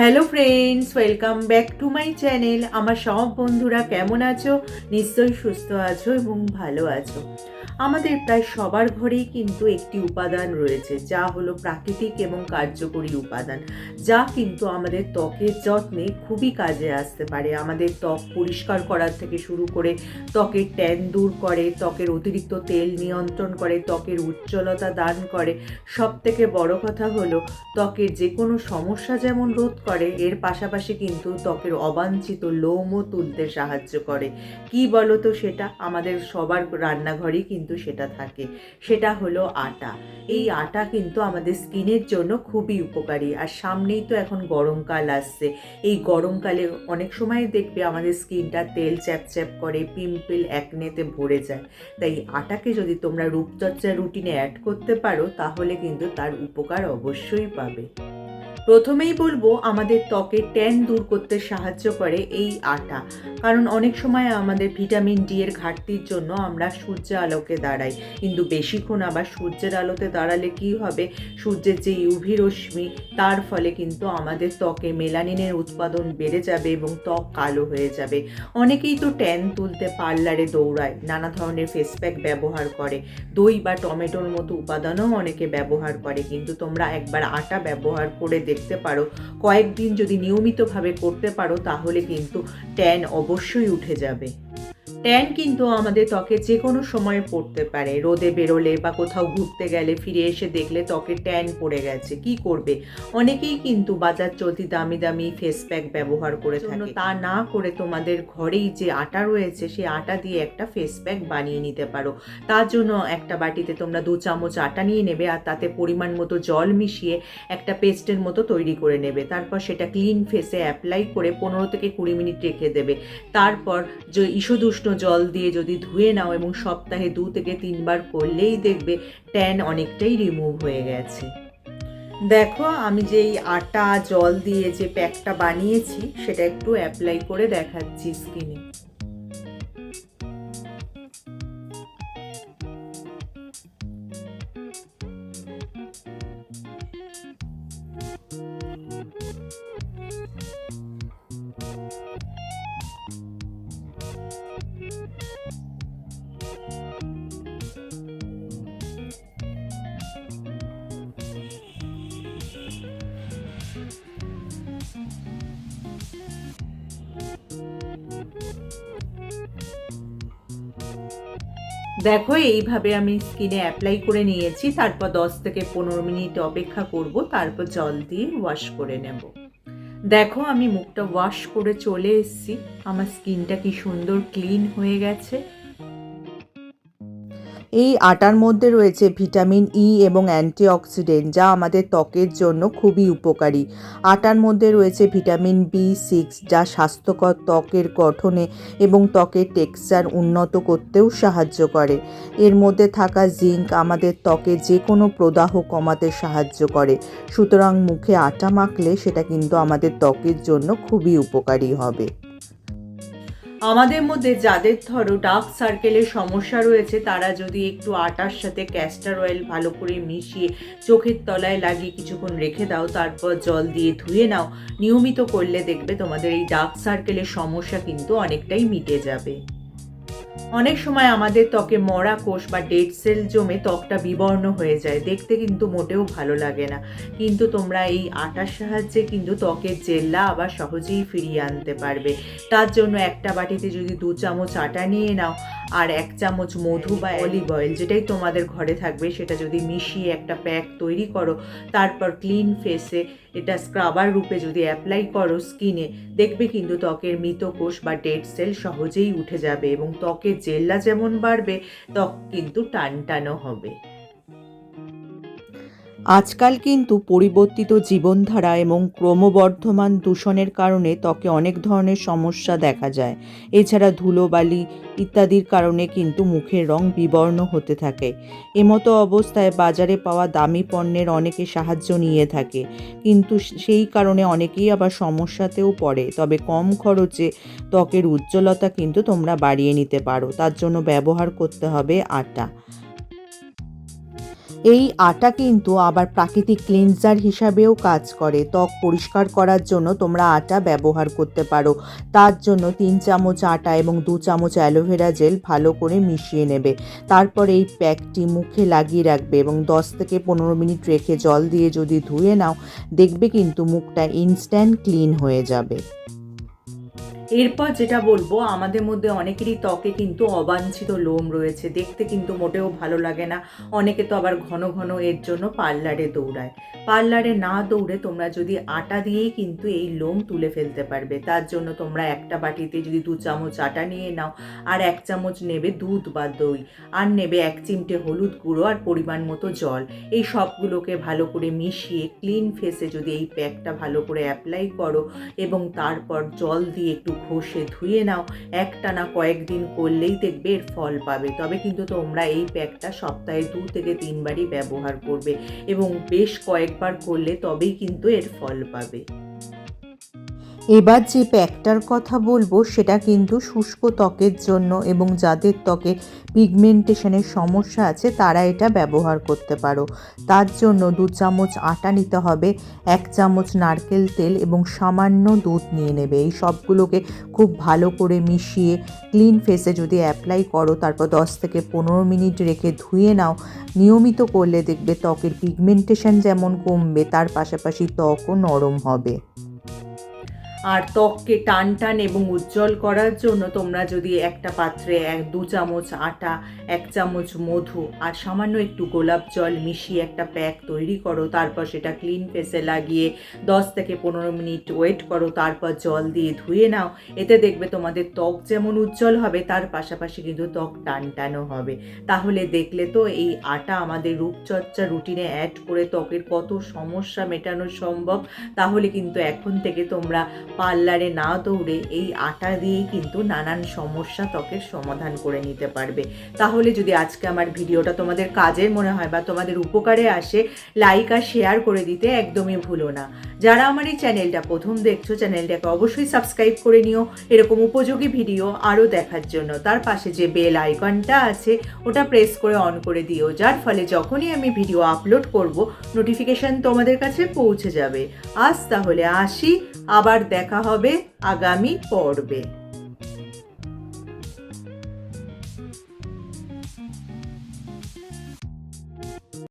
Hello friends, welcome back to my channel. আমার সব বন্ধুরা কেমন আছো? নিশ্চয়ই সুস্থ আছো এবং ভালো আছো। আমাদের প্রায় সবার ঘরেই কিন্তু একটি উপাদান রয়েছে, যা হলো প্রাকৃতিক এবং কার্যকরী উপাদান, যা কিন্তু আমাদের ত্বকের যত্নে খুবই কাজে আসতে পারে। আমাদের ত্বক পরিষ্কার করার থেকে শুরু করে ত্বকের ট্যান দূর করে, ত্বকের অতিরিক্ত তেল নিয়ন্ত্রণ করে, ত্বকের উজ্জ্বলতা দান করে। সব থেকে বড় কথা হলো ত্বকের যে কোনো সমস্যা যেমন রোধ করে, এর পাশাপাশি কিন্তু ত্বকের অবাঞ্ছিত লোমও তুলতে সাহায্য করে। কি বলো তো সেটা? আমাদের সবার রান্নাঘরেই কিন্তু সেটা থাকে। সেটা হলো আটা। এই আটা কিন্তু আমাদের স্কিনের জন্য খুবই উপকারী। আর সামনেই তো এখন গরমকাল আসছে। এই গরমকালে অনেক সময় দেখবে আমাদের স্কিনটা তেল চ্যাপচ্যাপ করে, পিম্পল অ্যাকনেতে ভরে যায়। তাই আটাকে যদি তোমরা রূপচর্চার রুটিনে অ্যাড করতে পারো, তাহলে কিন্তু তার উপকার অবশ্যই পাবে। প্রথমেই বলবো, আমাদের ত্বকের ট্যান দূর করতে সাহায্য করে এই আটা। কারণ অনেক সময় আমাদের ভিটামিন ডি এর ঘাটতির জন্য আমরা সূর্যের আলোকে দাঁড়াই, কিন্তু বেশিক্ষণ আবার সূর্যের আলোতে দাঁড়ালে কি হবে, সূর্যের যে ইউভি রশ্মি, তার ফলে কিন্তু আমাদের ত্বকে মেলানিনের উৎপাদন বেড়ে যাবে এবং ত্বক কালো হয়ে যাবে। অনেকেই তো ট্যান তুলতে পার্লারে দৌড়ায়, নানা ধরনের ফেস প্যাক ব্যবহার করে, দই বা টমেটোর মতো উপাদানও অনেকে ব্যবহার করে। কিন্তু তোমরা একবার আটা ব্যবহার করে দেখতে পারো, কয়েকদিন যদি নিয়মিতভাবে করতে পারো, তাহলে কিন্তু ট্যান অবশ্যই উঠে যাবে। ট্যান কিন্তু আমাদের ত্বকে যে কোনো সময় পড়তে পারে। রোদে বেরোলে বা কোথাও ঘুরতে গেলে ফিরে এসে দেখলে ত্বকে ট্যান পড়ে গেছে, কি করবে? অনেকেই কিন্তু বাজার চলতি দামি দামি ফেস প্যাক ব্যবহার করে থাকে। তা না করে তোমাদের ঘরেই যে আটা রয়েছে, সেই আটা দিয়ে একটা ফেস প্যাক বানিয়ে নিতে পারো। তার জন্য একটা বাটিতে তোমরা 2 চামচ আটা নিয়ে নেবে, আর তাতে পরিমাণ মতো জল মিশিয়ে একটা পেস্টের মতো তৈরি করে নেবে। তারপর সেটা ক্লিন ফেসে অ্যাপ্লাই করে 15 থেকে 20 মিনিট রেখে দেবে। তারপর যে ঈষদুষ্ণ জল দিয়ে যদি ধুয়ে নাও এবং সপ্তাহে 2 থেকে 3 বার করলেই দেখবে ট্যান অনেকটাই রিমুভ হয়ে গেছে। দেখো, আমি যে এই আটা জল দিয়ে যে প্যাকটা বানিয়েছি, সেটা একটু অ্যাপ্লাই করে দেখাচ্ছি স্কিনে। দেখো, এইভাবে আমি স্কিনে অ্যাপ্লাই করে নিয়েছি। তারপর 10 থেকে 15 মিনিট অপেক্ষা করব, তারপর জল দিয়ে ওয়াশ করে নেব। দেখো, আমি মুখটা ওয়াশ করে চলে এসেছি। আমার স্কিনটা কি সুন্দর ক্লিন হয়ে গেছে। এই আটার মধ্যে রয়েছে ভিটামিন ই এবং অ্যান্টিঅক্সিডেন্ট, যা আমাদের ত্বকের জন্য খুবই উপকারী। আটার মধ্যে রয়েছে ভিটামিন বি6, যা স্বাস্থ্যকর ত্বকের গঠনে এবং ত্বকের টেক্সচার উন্নত করতেও সাহায্য করে। এর মধ্যে থাকা জিঙ্ক আমাদের ত্বকের যে কোনো প্রদাহ কমাতে সাহায্য করে। সুতরাং মুখে আটা মাখলে সেটা কিন্তু আমাদের ত্বকের জন্য খুবই উপকারী হবে। আমাদের মধ্যে যাদের ধরো ডার্ক সার্কেলের সমস্যা রয়েছে, তারা যদি একটু আটার সাথে ক্যাস্টর অয়েল ভালো করে মিশিয়ে চোখের তলায় লাগিয়ে কিছুক্ষণ রেখে দাও, তারপর জল দিয়ে ধুয়ে নাও, নিয়মিত করলে দেখবে তোমাদের এই ডার্ক সার্কেলের সমস্যা কিন্তু অনেকটাই মিটে যাবে। অনেক সময় আমাদের ত্বকে মরা কোষ বা ডেড সেল জমে ত্বকটা বিবর্ণ হয়ে যায়, দেখতে কিন্তু মোটেও ভালো লাগে না। কিন্তু তোমরা এই আটার সাহায্যে কিন্তু ত্বকের জেল্লা আবার সহজেই ফিরিয়ে আনতে পারবে। তার জন্য একটা বাটিতে যদি 2 চামচ আটা নিয়ে নাও, আর 1 চামচ মধু বা অলিভ অয়েল, যেটাই তোমাদের ঘরে থাকবে, সেটা যদি মিশিয়ে একটা প্যাক তৈরি করো, তারপর ক্লিন ফেসে এটা স্ক্রাবার রূপে যদি অ্যাপ্লাই করো স্কিনে, দেখবে কিন্তু ত্বকের মৃত কোষ বা ডেড সেল সহজেই উঠে যাবে এবং ত্বকের জেল্লা যেমন বাড়বে, ত্বক কিন্তু টানটানো হবে। আজকাল কিন্তু পরিবর্তিত জীবনধারা এবং ক্রমবর্ধমান দূষণের কারণে ত্বকে অনেক ধরনের সমস্যা দেখা যায়। এছাড়া ধুলোবালি ইত্যাদির কারণে কিন্তু মুখের রং বিবর্ণ হতে থাকে। এমতো অবস্থায় বাজারে পাওয়া দামি পণ্যের অনেকে সাহায্য নিয়ে থাকে, কিন্তু সেই কারণে অনেকেই আবার সমস্যাতেও পড়ে। তবে কম খরচে ত্বকের উজ্জ্বলতা কিন্তু তোমরা বাড়িয়ে নিতে পারো। তার জন্য ব্যবহার করতে হবে আটা। এই আটা কিন্তু আবার প্রাকৃতিক ক্লিনজার হিসাবেও কাজ করে। ত্বক পরিষ্কার করার জন্য তোমরা আটা ব্যবহার করতে পারো। তার জন্য 3 চামচ আটা এবং 2 চামচ অ্যালোভেরা জেল ভালো করে মিশিয়ে নেবে। তারপর এই প্যাকটি মুখে লাগিয়ে রাখবে এবং 10 থেকে 15 মিনিট রেখে জল দিয়ে যদি ধুয়ে নাও, দেখবে কিন্তু মুখটা ইনস্ট্যান্ট ক্লিন হয়ে যাবে। এরপর যেটা বলবো, আমাদের মধ্যে অনেকেরই ত্বকে কিন্তু অবাঞ্ছিত লোম রয়েছে, দেখতে কিন্তু মোটেও ভালো লাগে না। অনেকে তো আবার ঘন ঘন এর জন্য পার্লারে দৌড়ায়। পার্লারে না দৌড়ে তোমরা যদি আটা দিয়েই কিন্তু এই লোম তুলে ফেলতে পারবে। তার জন্য তোমরা একটা বাটিতে যদি 2 চামচ আটা নিয়ে নাও, আর 1 চামচ নেবে দুধ বা দই, আর নেবে 1 চিমটে হলুদ গুঁড়ো আর পরিমাণ মতো জল। এই সবগুলোকে ভালো করে মিশিয়ে ক্লিন ফেসে যদি এই প্যাকটা ভালো করে অ্যাপ্লাই করো এবং তারপর জল দিয়ে একটু ঘষে ধুয়ে নাও, একটানা কয়েকদিন করলেই দেখবে এর ফল পাবে। তবে কিন্তু তোমরা এই প্যাকটা সপ্তাহে 2 থেকে 3 বারই ব্যবহার করবে এবং বেশ কয়েকবার করলে তবেই কিন্তু এর ফল পাবে। এবার যে প্যাকটার কথা বলবো সেটা কিন্তু শুষ্ক ত্বকের জন্য, এবং যাদের ত্বকে পিগমেন্টেশনের সমস্যা আছে তারা এটা ব্যবহার করতে পারো। তার জন্য 2 চামচ আটা নিতে হবে, 1 চামচ নারকেল তেল এবং সামান্য দুধ নিয়ে নেবে। এই সবগুলোকে খুব ভালো করে মিশিয়ে ক্লিন ফেসে যদি অ্যাপ্লাই করো, তারপর 10 থেকে 15 মিনিট রেখে ধুয়ে নাও, নিয়মিত করলে দেখবে ত্বকের পিগমেন্টেশন যেমন কমবে, তার পাশাপাশি ত্বকও নরম হবে। আর ত্বককে টান টান এবং উজ্জ্বল করার জন্য তোমরা যদি একটা পাত্রে 2 চামচ আটা, 1 চামচ মধু আর সামান্য একটু গোলাপ জল মিশিয়ে একটা প্যাক তৈরি করো, তারপর সেটা ক্লিন ফেসে লাগিয়ে 10 থেকে 15 মিনিট ওয়েট করো, তারপর জল দিয়ে ধুয়ে নাও। এতে দেখবে তোমাদের ত্বক যেমন উজ্জ্বল হবে, তার পাশাপাশি কিন্তু ত্বক টান টানও হবে। তাহলে দেখলে তো এই আটা আমাদের রূপচর্চা রুটিনে অ্যাড করে ত্বকের কত সমস্যা মেটানো সম্ভব। তাহলে কিন্তু এখন থেকে তোমরা পার্লারে না দৌড়ে এই আটা দিয়েই কিন্তু নানান সমস্যা ত্বকের সমাধান করে নিতে পারবে। তাহলে যদি আজকে আমার ভিডিওটা তোমাদের কাজের মনে হয় বা তোমাদের উপকারে আসে, লাইক আর শেয়ার করে দিতে একদমই ভুলো না। যারা আমার এই চ্যানেলটা প্রথম দেখছো, চ্যানেলটাকে অবশ্যই সাবস্ক্রাইব করে নিও এরকম উপযোগী ভিডিও আরও দেখার জন্য। তার পাশে যে বেল আইকনটা আছে ওটা প্রেস করে অন করে দিও, যার ফলে যখনই আমি ভিডিও আপলোড করব নোটিফিকেশন তোমাদের কাছে পৌঁছে যাবে। আজ তাহলে আসি, আবার দেখা হবে আগামী পর্বে।